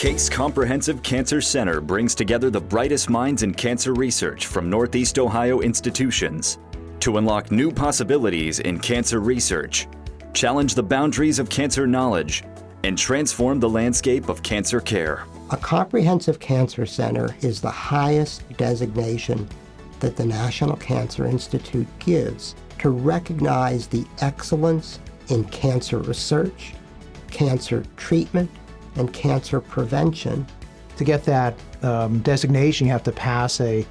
Case Comprehensive Cancer Center brings together the brightest minds in cancer research from Northeast Ohio institutions to unlock new possibilities in cancer research, challenge the boundaries of cancer knowledge, and transform the landscape of cancer care. A comprehensive cancer center is the highest designation that the National Cancer Institute gives to recognize the excellence in cancer research, cancer treatment, and cancer prevention. To get that designation, you have to pass a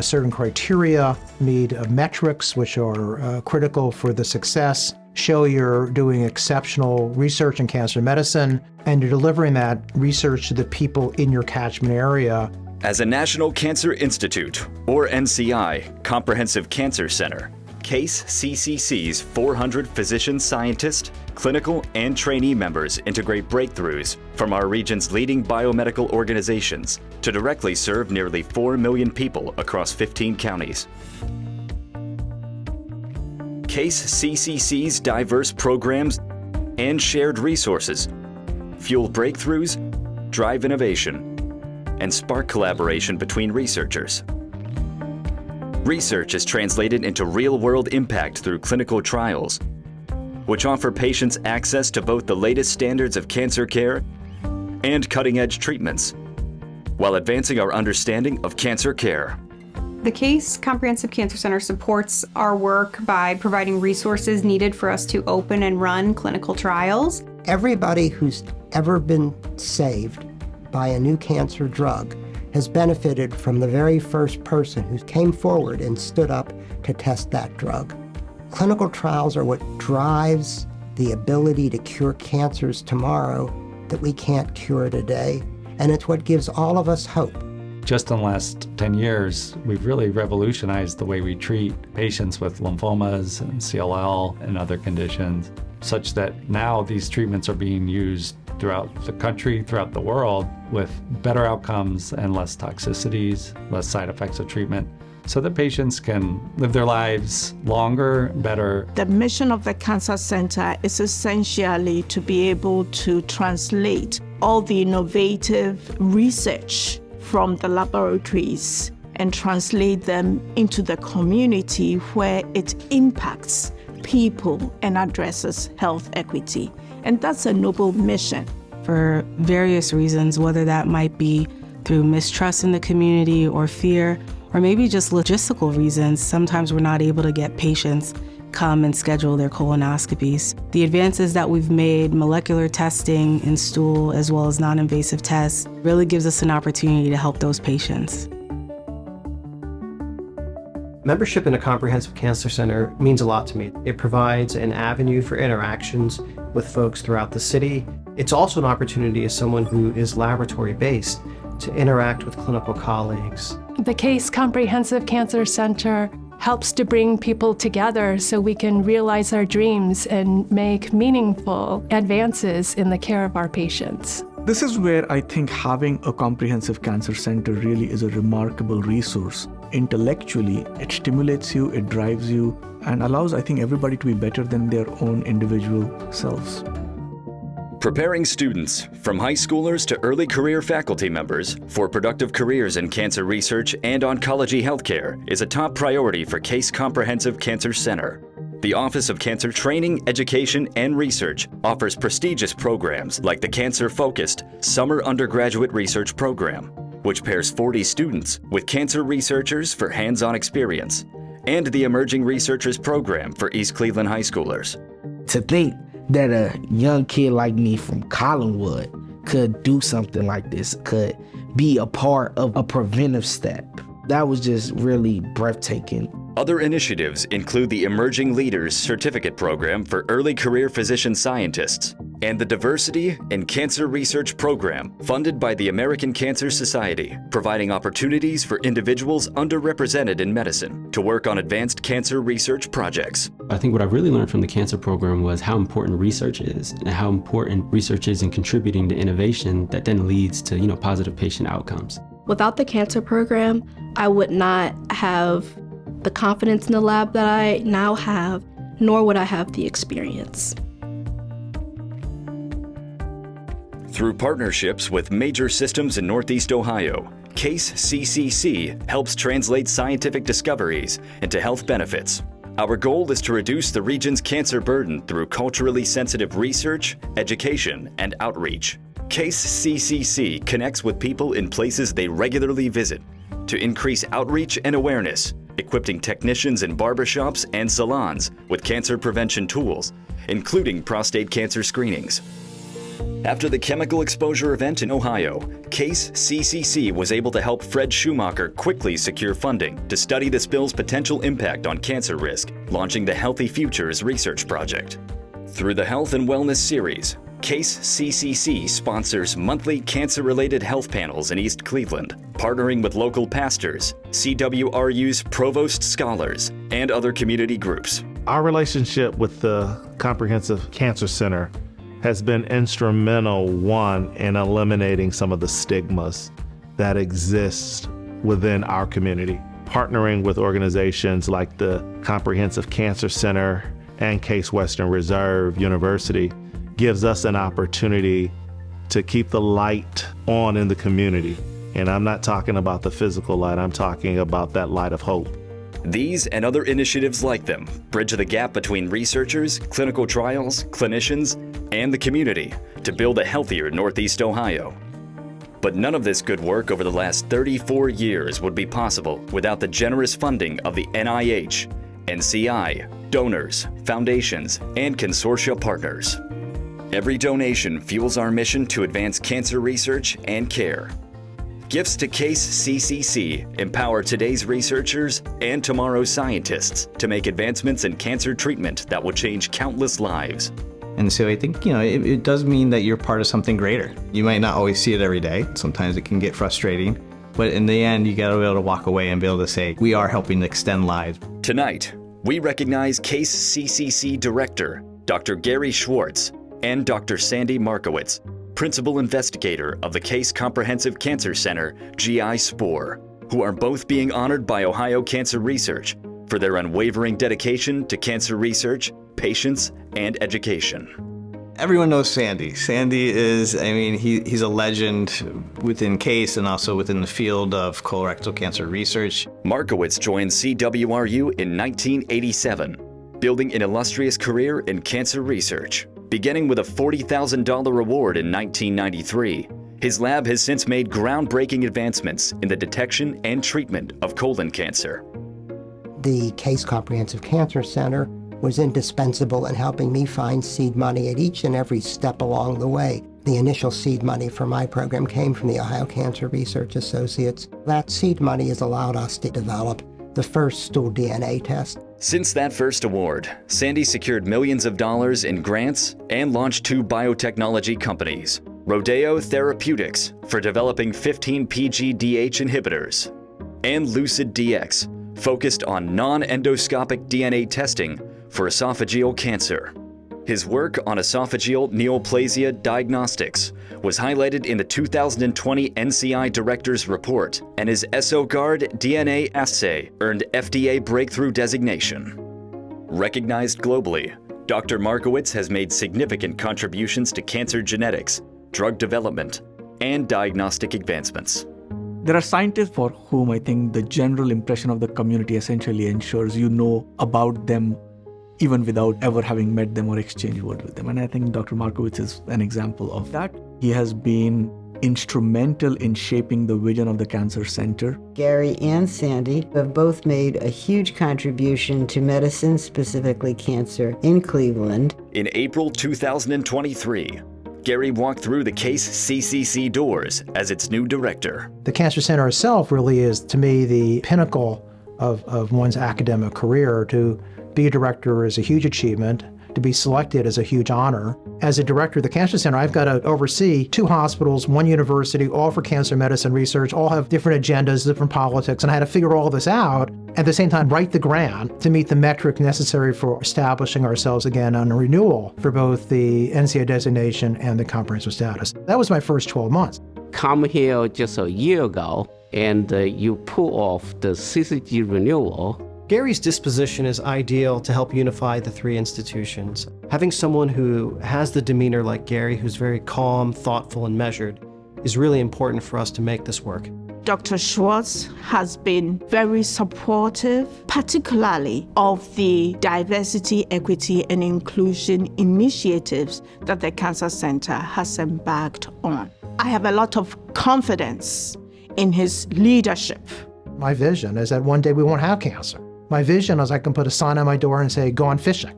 certain criteria, need metrics which are critical for the success, show you're doing exceptional research in cancer medicine, and you're delivering that research to the people in your catchment area. As a National Cancer Institute, or NCI, Comprehensive Cancer Center, Case CCC's 400 physician scientists, clinical and trainee members integrate breakthroughs from our region's leading biomedical organizations to directly serve nearly 4 million people across 15 counties. Case CCC's diverse programs and shared resources fuel breakthroughs, drive innovation, and spark collaboration between researchers. Research is translated into real-world impact through clinical trials, which offer patients access to both the latest standards of cancer care and cutting-edge treatments, while advancing our understanding of cancer care. The Case Comprehensive Cancer Center supports our work by providing resources needed for us to open and run clinical trials. Everybody who's ever been saved by a new cancer drug has benefited from the very first person who came forward and stood up to test that drug. Clinical trials are what drives the ability to cure cancers tomorrow that we can't cure today, and it's what gives all of us hope. Just in the last 10 years, we've really revolutionized the way we treat patients with lymphomas and CLL and other conditions, such that now these treatments are being used throughout the country, throughout the world, with better outcomes and less toxicities, less side effects of treatment, so that patients can live their lives longer, better. The mission of the Cancer Center is essentially to be able to translate all the innovative research from the laboratories and translate them into the community where it impacts people and addresses health equity. And that's a noble mission. For various reasons, whether that might be through mistrust in the community or fear, or maybe just logistical reasons, sometimes we're not able to get patients come and schedule their colonoscopies. The advances that we've made, molecular testing in stool as well as non-invasive tests, really gives us an opportunity to help those patients. Membership in a comprehensive cancer center means a lot to me. It provides an avenue for interactions with folks throughout the city. It's also an opportunity as someone who is laboratory-based to interact with clinical colleagues. The Case Comprehensive Cancer Center helps to bring people together so we can realize our dreams and make meaningful advances in the care of our patients. This is where I think having a comprehensive cancer center really is a remarkable resource. Intellectually, it stimulates you, it drives you, and allows, I think, everybody to be better than their own individual selves. Preparing students, from high schoolers to early career faculty members, for productive careers in cancer research and oncology healthcare is a top priority for Case Comprehensive Cancer Center. The Office of Cancer Training, Education, and Research offers prestigious programs like the cancer-focused Summer Undergraduate Research Program, which pairs 40 students with cancer researchers for hands-on experience, and the Emerging Researchers Program for East Cleveland high schoolers. To think that a young kid like me from Collinwood could do something like this, could be a part of a preventive step, that was just really breathtaking. Other initiatives include the Emerging Leaders Certificate Program for early career physician scientists and the Diversity in Cancer Research Program funded by the American Cancer Society, providing opportunities for individuals underrepresented in medicine to work on advanced cancer research projects. I think what I really learned from the cancer program was how important research is and how important research is in contributing to innovation that then leads to, positive patient outcomes. Without the cancer program, I would not have the confidence in the lab that I now have, nor would I have the experience. Through partnerships with major systems in Northeast Ohio, Case CCC helps translate scientific discoveries into health benefits. Our goal is to reduce the region's cancer burden through culturally sensitive research, education, and outreach. Case CCC connects with people in places they regularly visit to increase outreach and awareness, equipping technicians in barbershops and salons with cancer prevention tools, including prostate cancer screenings. After the chemical exposure event in Ohio, Case CCC was able to help Fred Schumacher quickly secure funding to study the spill's potential impact on cancer risk, launching the Healthy Futures research project. Through the Health and Wellness series, Case CCC sponsors monthly cancer-related health panels in East Cleveland, partnering with local pastors, CWRU's provost scholars, and other community groups. Our relationship with the Comprehensive Cancer Center has been instrumental, one, in eliminating some of the stigmas that exist within our community. Partnering with organizations like the Comprehensive Cancer Center and Case Western Reserve University gives us an opportunity to keep the light on in the community. And I'm not talking about the physical light, I'm talking about that light of hope. These and other initiatives like them bridge the gap between researchers, clinical trials, clinicians, and the community to build a healthier Northeast Ohio. But none of this good work over the last 34 years would be possible without the generous funding of the NIH, NCI, donors, foundations, and consortia partners. Every donation fuels our mission to advance cancer research and care. Gifts to Case CCC empower today's researchers and tomorrow's scientists to make advancements in cancer treatment that will change countless lives. And so I think, it does mean that you're part of something greater. You might not always see it every day. Sometimes it can get frustrating. But in the end, you got to be able to walk away and be able to say, we are helping to extend lives. Tonight, we recognize Case CCC Director, Dr. Gary Schwartz, and Dr. Sandy Markowitz, Principal Investigator of the Case Comprehensive Cancer Center, GI SPORE, who are both being honored by Ohio Cancer Research for their unwavering dedication to cancer research, patients, and education. Everyone knows Sandy. Sandy is, he's a legend within Case and also within the field of colorectal cancer research. Markowitz joined CWRU in 1987, building an illustrious career in cancer research. Beginning with a $40,000 reward in 1993, his lab has since made groundbreaking advancements in the detection and treatment of colon cancer. The Case Comprehensive Cancer Center was indispensable in helping me find seed money at each and every step along the way. The initial seed money for my program came from the Ohio Cancer Research Associates. That seed money has allowed us to develop the first stool DNA test. Since that first award, Sandy secured millions of dollars in grants and launched 2 biotechnology companies, Rodeo Therapeutics for developing 15-PGDH inhibitors, and Lucid DX, focused on non-endoscopic DNA testing for esophageal cancer. His work on esophageal neoplasia diagnostics was highlighted in the 2020 NCI Director's Report, and his EsoGuard DNA assay earned FDA breakthrough designation. Recognized globally, Dr. Markowitz has made significant contributions to cancer genetics, drug development, and diagnostic advancements. There are scientists for whom I think the general impression of the community essentially ensures you know about them even without ever having met them or exchanged words with them. And I think Dr. Markowitz is an example of that. He has been instrumental in shaping the vision of the Cancer Center. Gary and Sandy have both made a huge contribution to medicine, specifically cancer, in Cleveland. In April 2023, Gary walked through the Case CCC doors as its new director. The Cancer Center itself really is, to me, the pinnacle of one's academic career. To be a director is a huge achievement. To be selected is a huge honor. As a director of the Cancer Center, I've got to oversee 2 hospitals, 1 university, all for cancer medicine research, all have different agendas, different politics, and I had to figure all this out. At the same time, write the grant to meet the metric necessary for establishing ourselves again on a renewal for both the NCI designation and the comprehensive status. That was my first 12 months. Come here just a year ago, and you pull off the CCG renewal. Gary's disposition is ideal to help unify the three institutions. Having someone who has the demeanor like Gary, who's very calm, thoughtful, and measured, is really important for us to make this work. Dr. Schwartz has been very supportive, particularly of the diversity, equity, and inclusion initiatives that the Cancer Center has embarked on. I have a lot of confidence in his leadership. My vision is that one day we won't have cancer. My vision is I can put a sign on my door and say, go on fishing.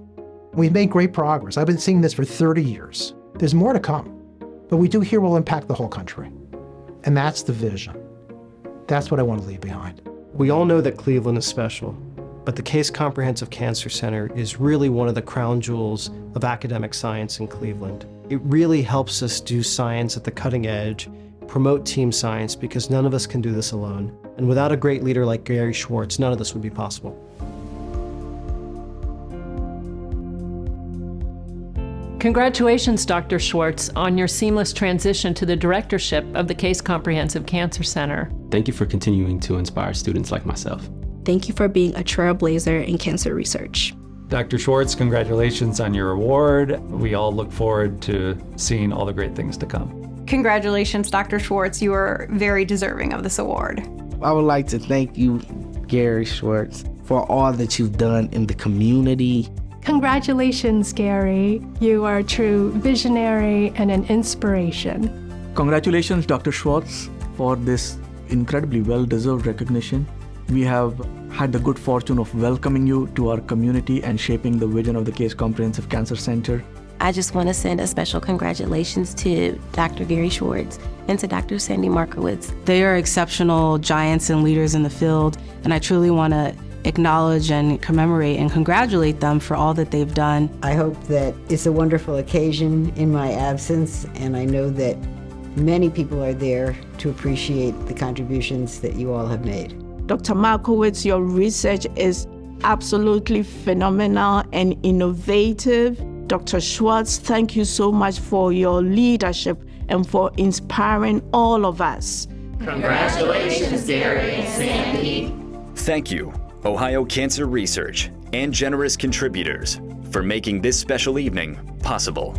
We've made great progress. I've been seeing this for 30 years. There's more to come. But we do here will impact the whole country. And that's the vision. That's what I want to leave behind. We all know that Cleveland is special, but the Case Comprehensive Cancer Center is really one of the crown jewels of academic science in Cleveland. It really helps us do science at the cutting edge, promote team science, because none of us can do this alone. And without a great leader like Gary Schwartz, none of this would be possible. Congratulations, Dr. Schwartz, on your seamless transition to the directorship of the Case Comprehensive Cancer Center. Thank you for continuing to inspire students like myself. Thank you for being a trailblazer in cancer research. Dr. Schwartz, congratulations on your award. We all look forward to seeing all the great things to come. Congratulations, Dr. Schwartz. You are very deserving of this award. I would like to thank you, Gary Schwartz, for all that you've done in the community. Congratulations, Gary. You are a true visionary and an inspiration. Congratulations, Dr. Schwartz, for this incredibly well-deserved recognition. We have had the good fortune of welcoming you to our community and shaping the vision of the Case Comprehensive Cancer Center. I just want to send a special congratulations to Dr. Gary Schwartz and to Dr. Sandy Markowitz. They are exceptional giants and leaders in the field, and I truly want to acknowledge and commemorate and congratulate them for all that they've done. I hope that it's a wonderful occasion in my absence, and I know that many people are there to appreciate the contributions that you all have made. Dr. Markowitz, your research is absolutely phenomenal and innovative. Dr. Schwartz, thank you so much for your leadership and for inspiring all of us. Congratulations, Gary and Sandy. Thank you, Ohio Cancer Research and generous contributors, for making this special evening possible.